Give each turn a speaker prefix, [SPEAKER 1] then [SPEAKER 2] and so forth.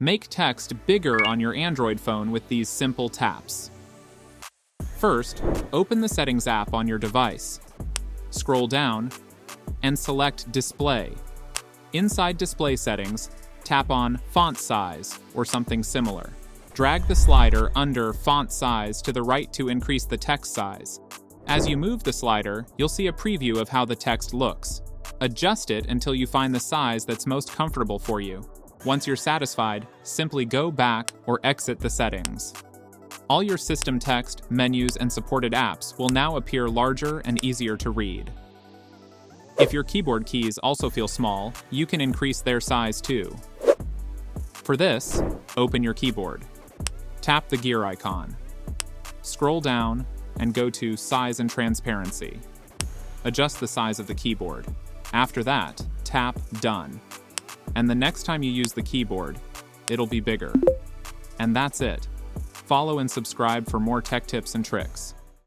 [SPEAKER 1] Make text bigger on your Android phone with these simple taps. First, open the Settings app on your device. Scroll down and select Display. Inside Display Settings, tap on Font Size or something similar. Drag the slider under Font Size to the right to increase the text size. As you move the slider, you'll see a preview of how the text looks. Adjust it until you find the size that's most comfortable for you. Once you're satisfied, simply go back or exit the settings. All your system text, menus, and supported apps will now appear larger and easier to read. If your keyboard keys also feel small, you can increase their size too. For this, open your keyboard. Tap the gear icon. Scroll down and go to Size and Transparency. Adjust the size of the keyboard. After that, tap Done. And the next time you use the keyboard, it'll be bigger. And that's it. Follow and subscribe for more tech tips and tricks.